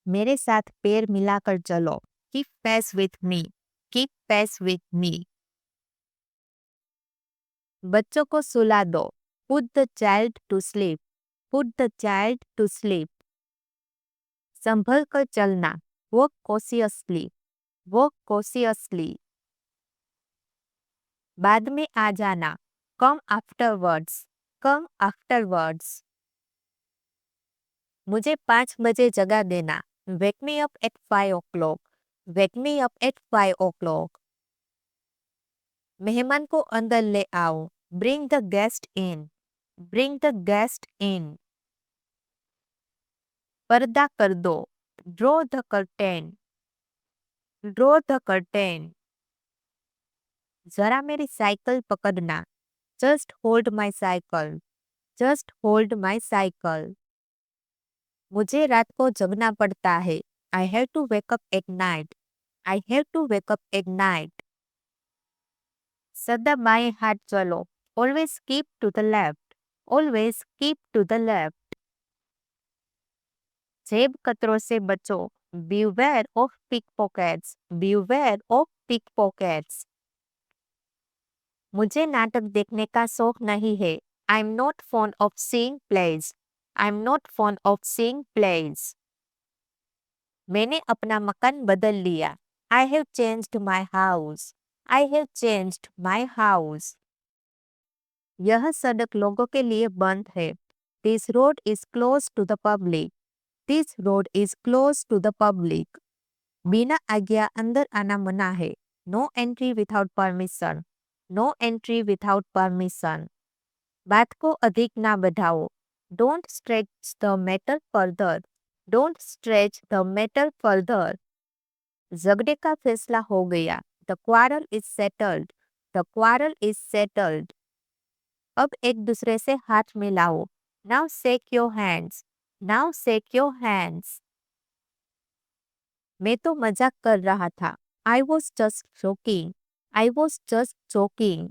मेरे साथ पैर मिलाकर चलो। Keep pace with me. Keep pace with me. बच्चों को सुला दो। Put the child to sleep. Put the child to sleep. संभल कर चलना। Walk cautiously. Walk cautiously. बाद में आ जाना। Come afterwards. Come afterwards. मुझे 5 बजे जगा देना। Wake me up at 5 o'clock। Wake me up at 5 o'clock। मेहमान को अंदर ले आओ। Bring the guest in. Bring the guest इन। पर्दा कर दो। Draw the curtain. Draw the curtain. जरा मेरी साइकिल पकड़ना। Just hold my cycle. Just hold my cycle. मुझे रात को जगना पड़ता है। I have to wake up at night. I have to wake up at night. सदा बाएं हाथ चलो। Always keep to the left. Always keep to the left. जेब कतरों से बचो। Beware of pick pockets. Beware of pick pockets. मुझे नाटक देखने का शौक नहीं है। I am not fond of seeing plays. I am not fond of seeing plays. मैंने अपना मकान बदल लिया। I have changed my house. I have changed my house. यह सड़क लोगों के लिए बंद है। This road is close to the public. This road is close to the public. बिना आज्ञा अंदर आना मना है। No entry without permission. No entry without permission. बात को अधिक ना बढ़ाओ। Don't stretch the matter further. Don't stretch the matter further. झगड़े का फैसला हो गया। The quarrel is settled. The quarrel is settled. अब एक दूसरे से हाथ मिलाओ। Now shake your hands. Now shake your hands. मैं तो मजाक कर रहा था। I was just joking. I was just joking.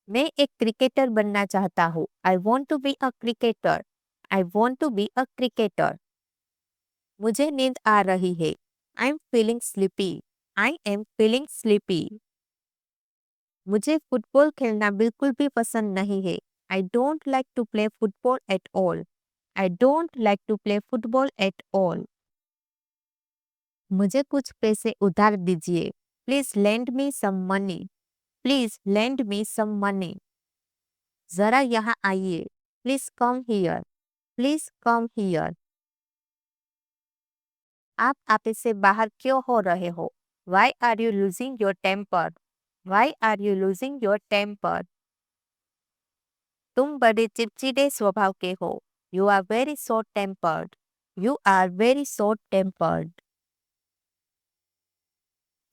मैं एक क्रिकेटर बनना चाहता हूँ। I want to be a cricketer. I want to be a cricketer. मुझे नींद आ रही है। I am feeling sleepy. I am feeling sleepy. मुझे फुटबॉल खेलना बिल्कुल भी पसंद नहीं है। I don't like to play football at all. I don't like to play football at all. मुझे कुछ पैसे उधार दीजिए। Please lend me some money. Please lend me some money. जरा यहाँ आइए। Please come here. Please come here. आप आपे से बाहर क्यों हो रहे हो? Why are you losing your temper? Why are you losing your temper? तुम बड़े चिड़चिड़े स्वभाव के हो। You are very short tempered. You are very short tempered.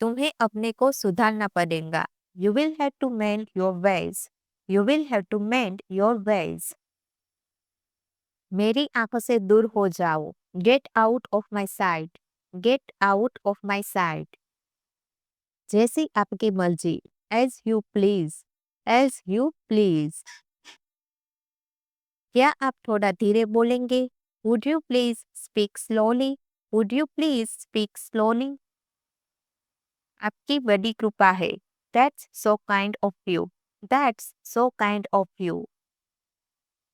तुम्हें अपने को सुधारना पड़ेगा। You will have to mend your ways. You will have to mend your ways. मेरी आंखों से दूर हो जाओ। Get out of my sight. Get out of my sight. जैसी आपकी मर्जी। As you please. As you please. क्या आप थोड़ा धीरे बोलेंगे? Would you please speak slowly? Would you please speak slowly? आपकी बड़ी कृपा है। That's so kind of you. That's so kind of you.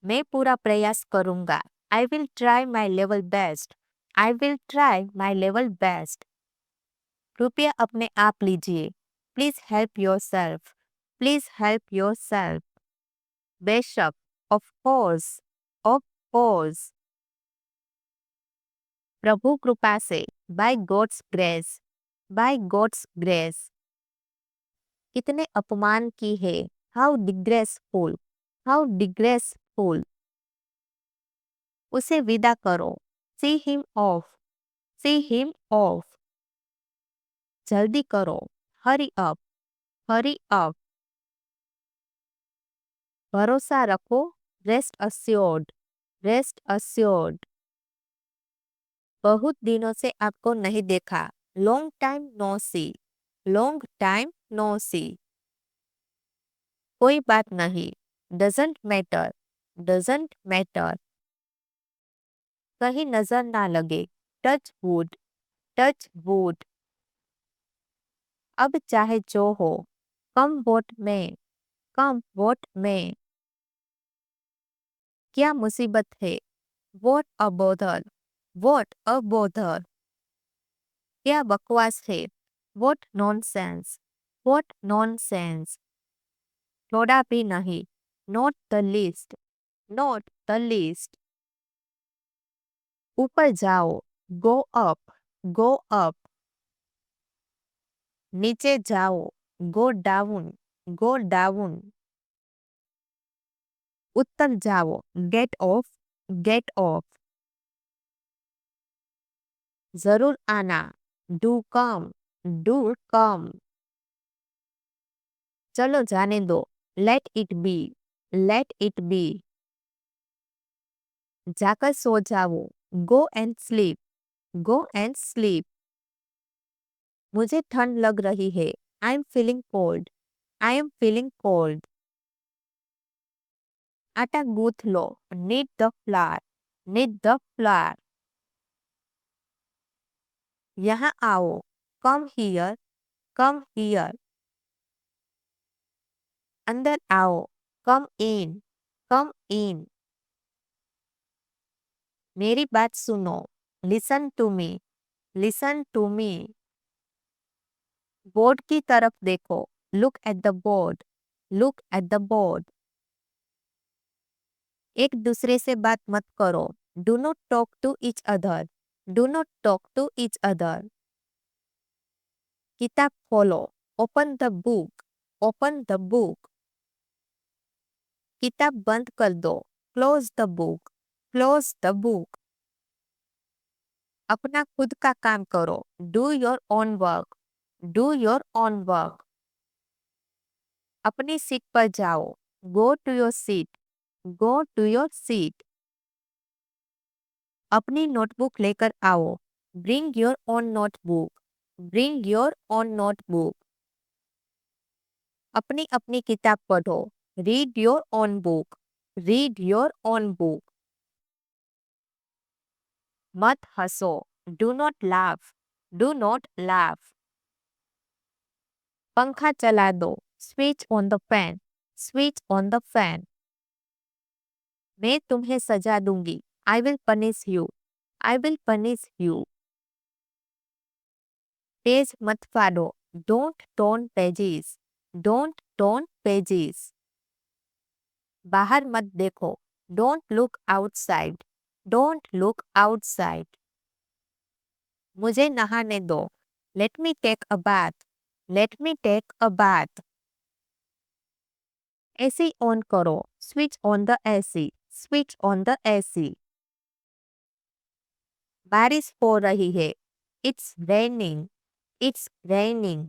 मैं पूरा प्रयास करूंगा। I will try my level best. I will try my level best. कृपया अपने आप लीजिए। Please help yourself. Please help yourself. बेशक। Of course. Of course. प्रभु कृपा से। Bye God's grace. By God's grace. कितने अपमान की है। How disgraceful. How disgraceful. उसे विदा करो। See him off. See him off. जल्दी करो। Hurry up. Hurry up. भरोसा रखो। Rest assured. Rest assured. बहुत दिनों से आपको नहीं देखा। Long time no see. Long time no see. कोई बात नहीं। Doesn't matter. Doesn't matter. कहीं नजर ना लगे। Touch wood, touch wood. अब चाहे जो हो, कम वोट में, कम वोट में। क्या मुसीबत है? वोट अ बोधर, वोट अ बोधर। क्या बकवास है? Vote nonsense, vote nonsense. थोड़ा भी नहीं, not the least, not the least. ऊपर जाओ, गो अप, गो अप। नीचे जाओ, गो डाउन, गो डाउन। उत्तर जाओ, गेट ऑफ, गेट ऑफ। जरूर आना, डू कम, डू कम। चलो जाने दो, let it be, let it be. जाकर सो जाओ, go and sleep, go and sleep. मुझे ठंड लग रही है, I am feeling cold, I am feeling cold. आटा गूंथ लो, knead the flour, knead the flour. यहाँ आओ, कम हियर, कम हियर। अंदर आओ, कम इन, कम इन। मेरी बात सुनो, listen to me, listen to me. Board की तरफ देखो, look at the board, look at the board. एक दूसरे से बात मत करो, do not talk to each other, do not talk to each other. किताब खोलो, open the book, open the book. किताब बंद कर दो, close the book, close the book. अपना खुद का काम करो, do your own work, do your own work. अपनी सीट पर जाओ, go to your seat, go to your seat. अपनी नोटबुक लेकर आओ, bring your own notebook, bring your own notebook. अपनी अपनी किताब पढ़ो, read your own book, read your own book. मत हंसो, do not laugh, do not laugh. पंखा चला दो, switch on the fan, switch on the fan. मैं तुम्हें सजा दूंगी, I will punish you, I will punish you. Page मत फाड़ो, don't turn pages, don't turn pages. बाहर मत देखो, don't look outside, don't look outside. मुझे नहाने दो, let me take a bath, let me take a bath. AC on करो, switch on the AC, switch on the AC. बारिश हो रही है, इट्स रेनिंग, इट्स रेनिंग।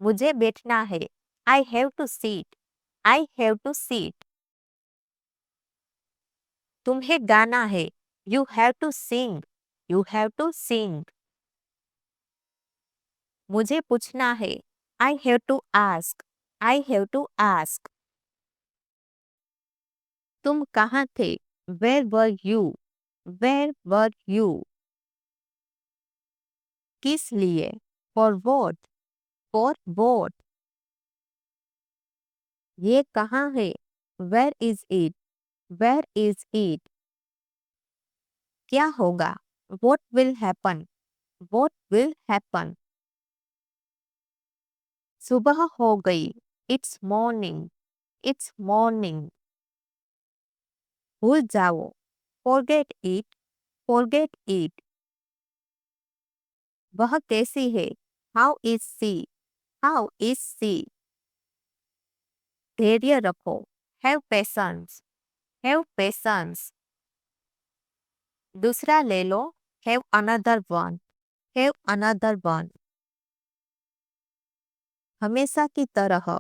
मुझे बैठना है, I have to seat, I have to seat. तुम्हें गाना है, you have to sing, you have to sing. मुझे पूछना है, I have to ask, I have to ask. तुम कहाँ थे, where were you, where were you. किस लिए, फॉर वॉट, फॉर वॉट। ये कहाँ है, where is it, where is it. क्या होगा, what will happen, what will happen. सुबह हो गई, इट्स मॉर्निंग, इट्स मॉर्निंग। भूल जाओ, फॉरगेट इट, फॉरगेट इट। वह कैसी है, how is she, how is she. धैर्य रखो, हैव पेशेंस, हैव पेशेंस। दूसरा ले लो, have another one, have another one. हमेशा की तरह,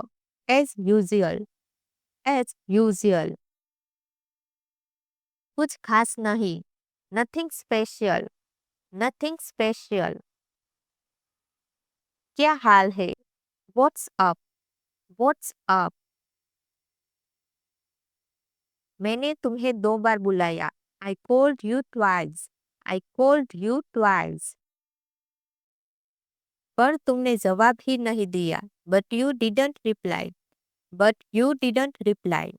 एज यूजुअल, एज यूजुअल। कुछ खास नहीं, नथिंग स्पेशल, नथिंग स्पेशल। क्या हाल है, व्हाट्स अप, व्हाट्स अप। मैंने तुम्हें 2 बार बुलाया, I called you twice. I called you twice. पर तुमने जवाब ही नहीं दिया. But you didn't reply. But you didn't reply.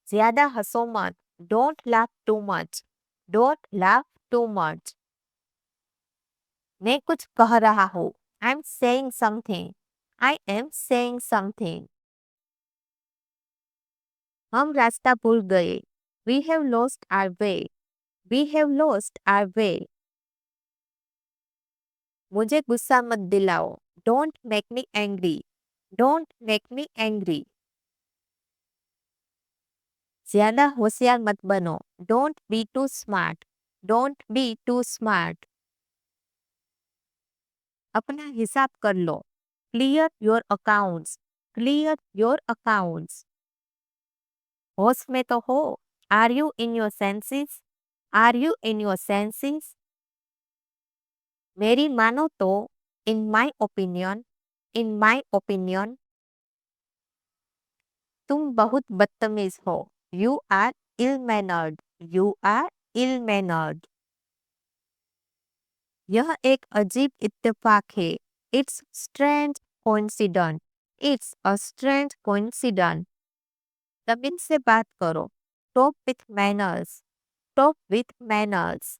ज्यादा हंसो मत. Don't laugh too much. Don't laugh too much. मैं कुछ कह रहा हूँ. I'm saying something. I am saying something. हम रास्ता भूल गए. We have lost our way. We have lost our way. मुझे गुस्सा मत दिलाओ. Don't make me angry. Don't make me angry. ज्यादा होशियार मत बनो. Don't be too smart. Don't be too smart. अपना हिसाब कर लो. Clear your accounts. Clear your accounts. होश में तो हो. Are you in your senses? Are you in your senses? मेरी मानो तो. In my opinion. In my opinion. तुम बहुत बदतमीज हो. You are ill-mannered. You are ill-mannered. यह एक अजीब इत्तेफाक है. It's strange coincidence. It's a strange coincidence. तमीज से बात करो. Talk with manners. Talk with manners.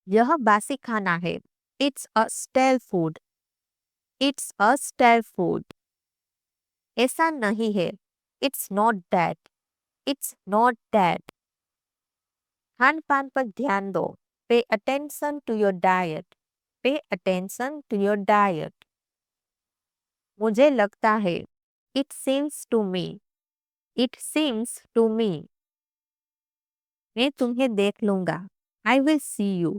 यह बासी खाना है. It's a stale food. It's a stale food. ऐसा नहीं है. It's not that. It's not that. Khan पान पर ध्यान दो. Pay attention to your diet. Pay attention to your diet. मुझे लगता है. It seems to me. It seems to me. मैं तुम्हें देख लूंगा. I will see you.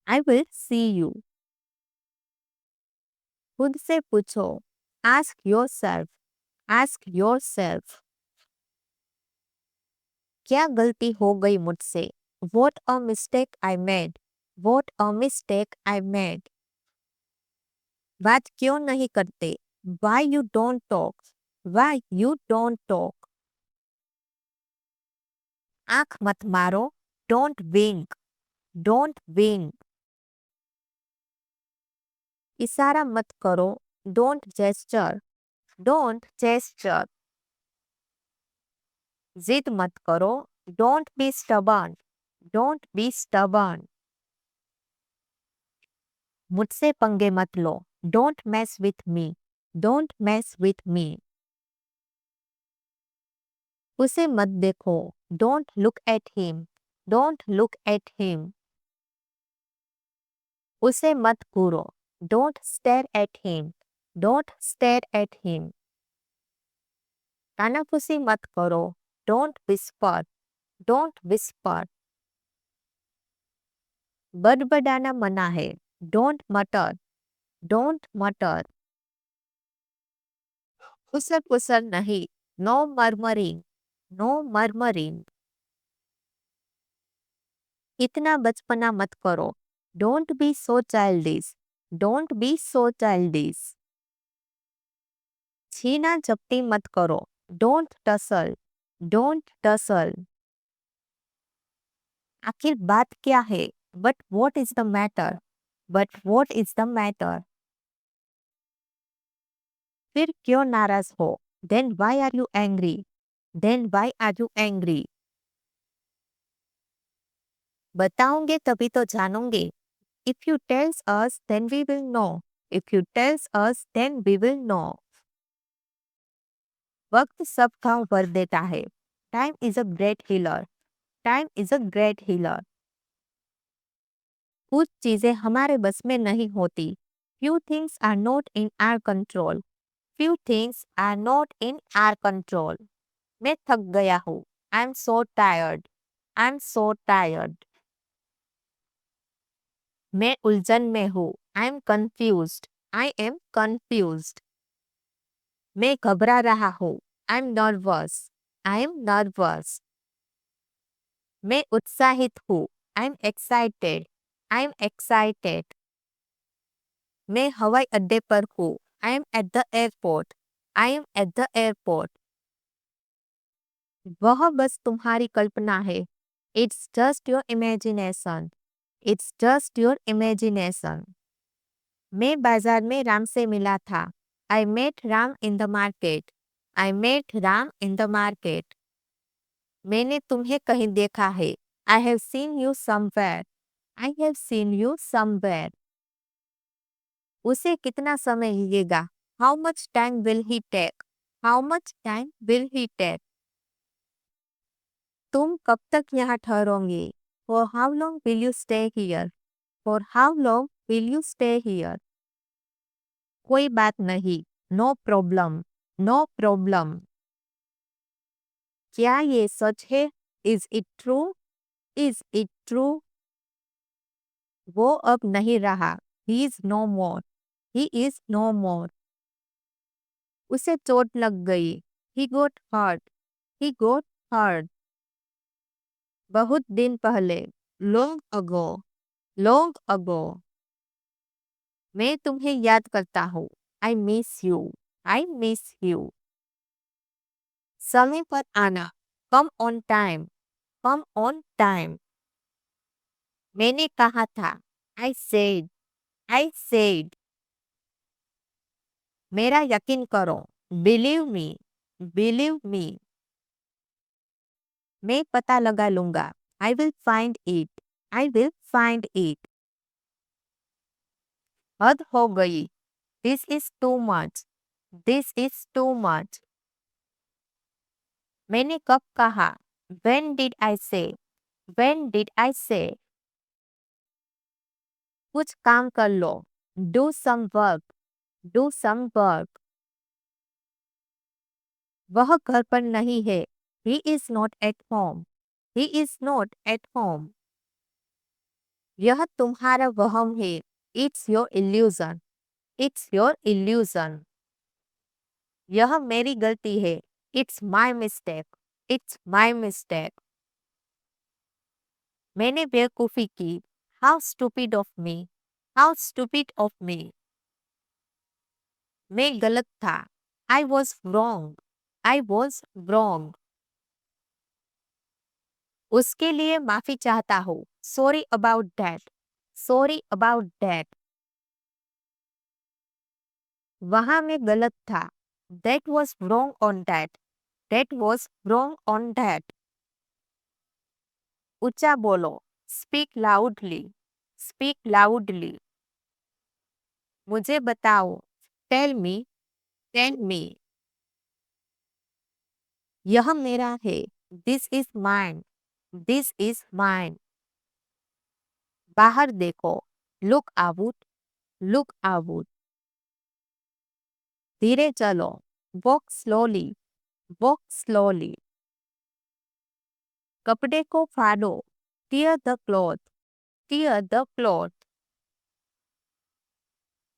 I will see you. खुद से पूछो. Ask yourself. Ask yourself. क्या गलती हो गई मुझसे? What a mistake I made. What a mistake I made. बात क्यों नहीं करते? Why you don't talk? Why you don't talk? आंख मत मारो. Don't wink. Don't wink. इशारा मत करो. Don't gesture. Don't gesture. जिद मत करो. Don't be stubborn. Don't be stubborn. मुझसे पंगे मत लो. Don't mess with me. Don't mess with me. उसे मत देखो. Don't look at him. Don't look at him. उसे मत घूरो. Don't stare at him. Don't stare at him. कानाफूसी मत करो. Don't whisper. Don't whisper. बड़बड़ाना मना है. Don't mutter. Don't mutter. फुसर फुसर नहीं. No murmuring. No murmuring. इतना बचपना मत करो. Don't be so childish. Don't be so childish. छीना झपटी मत करो. Don't tussle. Don't tussle. आखिर बात क्या है? But what is the matter? But what is the matter? फिर क्यों नाराज हो? Then why are you angry? Then why are you angry? बताओगे तभी तो जानोगे. If you tells us, then we will know. If you tells us, then we will know. वक्त सब घाव भर देता है. Time is a great healer. Time is a great healer. कुछ चीजें हमारे बस में नहीं होती. Few things are not in our control. Few things are not in our control. मैं थक गया हूँ. I'm so tired. I'm so tired. मैं उलझन में हूँ. I'm confused. I am confused. मैं घबरा रहा हूँ. I'm nervous. I'm nervous. मैं उत्साहित हूँ. I'm excited. I'm excited. मैं हवाई अड्डे पर हूँ. I am at the airport. I am at the airport. वह बस तुम्हारी कल्पना है। It's just your imagination. It's just your imagination. मैं बाजार में राम से मिला था। I met Ram in the market. I met Ram in the market. मैंने तुम्हें कहीं देखा है। I have seen you somewhere. I have seen you somewhere. उसे कितना समय लगेगा? How much time will he take? How much time will he take? तुम कब तक यहाँ ठहरोगे? For how long will you stay here? For how long will you stay here? कोई बात नहीं। No problem. No problem. क्या ये सच है? Is it true? Is it true? वो अब नहीं रहा। He is no more. He is no more. उसे चोट लग गई। He got hurt. He got hurt. बहुत दिन पहले। Long ago. Long ago. मैं तुम्हें याद करता हूँ। I miss you. I miss you. समय पर आना। Come on time. Come on time. मैंने कहा था। I said. I said. मेरा यकीन करो। Believe me. Believe me. मैं पता लगा लूंगा। I will find it. I will find it. हद हो गई। This is too much. This is too much. मैंने कब कहा? When did I say? When did I say? कुछ काम कर लो। Do some work. Do some work. वह घर पर नहीं है। He is not at home. He is not at home. यह तुम्हारा वहम है। It's your illusion. It's your illusion. यह मेरी गलती है। It's my mistake. It's my mistake. मैंने बेवकूफी की। How stupid of me. How stupid of me. मैं गलत था। I was wrong. I was wrong. उसके लिए माफी चाहता हूँ। Sorry about that. Sorry about that. वहाँ मैं गलत था। That was wrong on that. That was wrong on that. ऊंचा बोलो। Speak loudly. Speak loudly. मुझे बताओ। Tell me. Tell me. यह मेरा है। This is mine. This is mine. बाहर देखो। Look out. Look out. धीरे चलो। Walk slowly. Walk slowly. कपड़े को फाड़ो। Tear the cloth. Tear the cloth.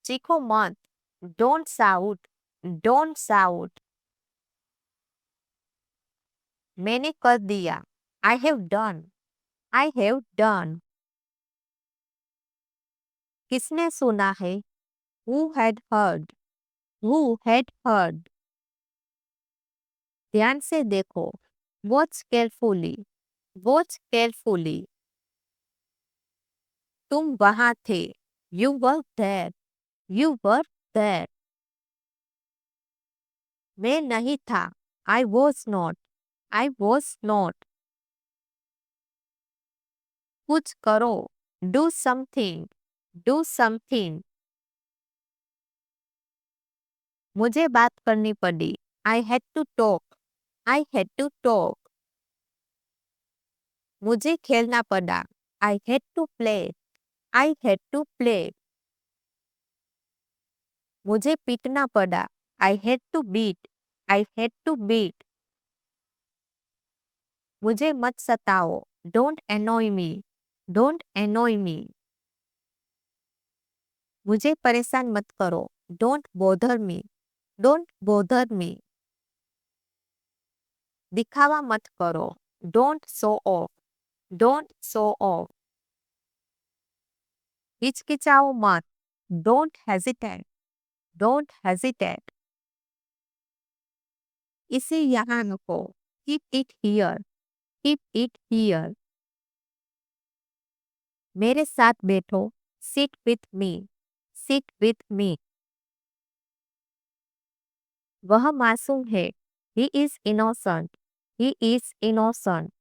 चीखो मत। Don't shout. Don't shout. मैंने कर दिया। I have done. I have done. किसने सुना है? Who had heard? Who had heard? ध्यान से देखो। Watch carefully. Watch carefully. तुम वहां थे। You were there. You were there. मैं नहीं था। I was not. I was not. कुछ करो। Do something. Do something. मुझे बात करनी पड़ी। I had to talk. I had to talk. मुझे खेलना पड़ा। I had to play. I had to play. मुझे पीटना पड़ा। I had to beat. I had to beat. मुझे मत सताओ। Don't annoy me. Don't annoy me. मुझे परेशान मत करो। Don't bother me. Don't bother me. दिखावा मत करो। Don't show off. Don't show off. हिचकिचाओ मत। Don't hesitate. Don't hesitate. इसे यहाँ रखो। Keep it here. Keep it here. मेरे साथ बैठो. Sit with me. Sit with me. वह मासूम है. He is innocent. He is innocent.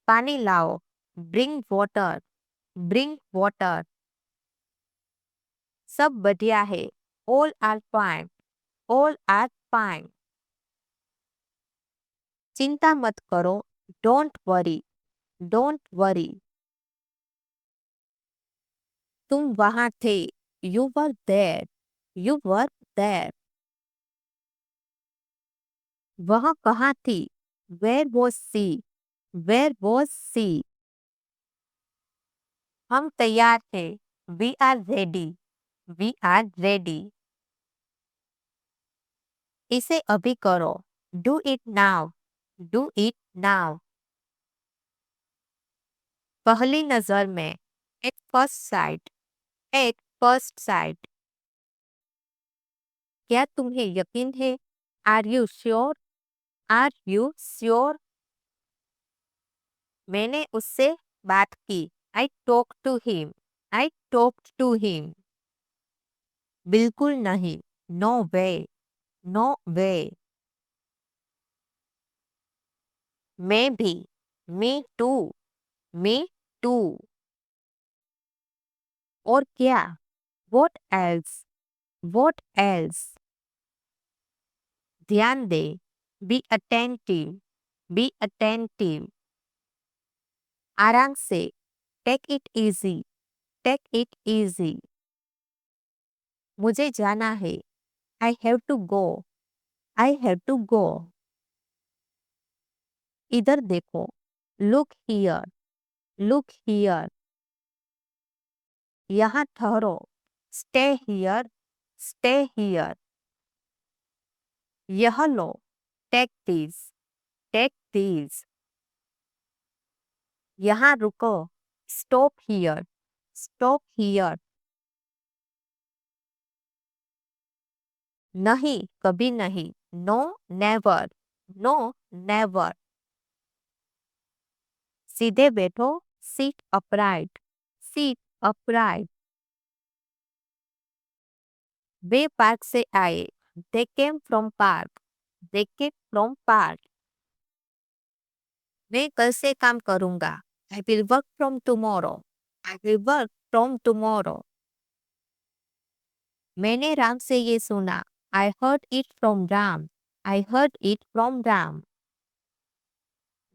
पानी लाओ. Bring water. Bring water. सब बढ़िया है. All are fine. All are fine. चिंता मत करो. Don't worry. Don't worry. तुम वहां थे. You were there. You were there. वह कहाँ थी. Where was she? Where was she? हम तैयार थे. We are ready. We are ready. इसे अभी करो. Do it now. Do it now. पहली नजर में. At first sight. At first sight. क्या तुम्हें यकीन है. Are you sure? Are you sure? मैंने उससे बात की. I talked to him. I talked to him. बिल्कुल नहीं. No way. No way. मैं भी. Me too. Me too. और क्या. What else? What else? ध्यान दे. Be attentive. Be attentive. आराम से. Take it easy. Take it easy. मुझे जाना है. I have to go. I have to go. इधर देखो. Look here. Look here. यहाँ ठहरो. Stay here. Stay here. यह लो. Take these. Take these. यहाँ रुको. Stop here. Stop here. नहीं, कभी नहीं. No, never. No, never. सीधे बैठो. Sit upright. Sit upright. वे पार्क से आए. They came from park. They came from park. मैं कल से काम करूंगा. I will work from tomorrow. I will work from tomorrow. मैंने राम से ये सुना. I heard it from Ram. I heard it from Ram.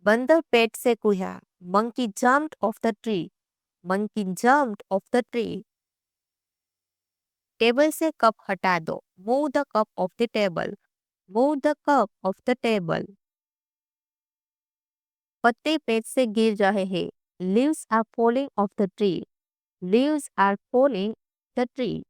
बंदर पेट से कूदा. Monkey jumped off the tree. Monkey jumped off the tree. Table से cup हटा दो. Move the cup off the table. Move the cup off the table. पत्ते पेड़ से गिर रहे हैं. Leaves are falling off the tree. Leaves are falling the tree.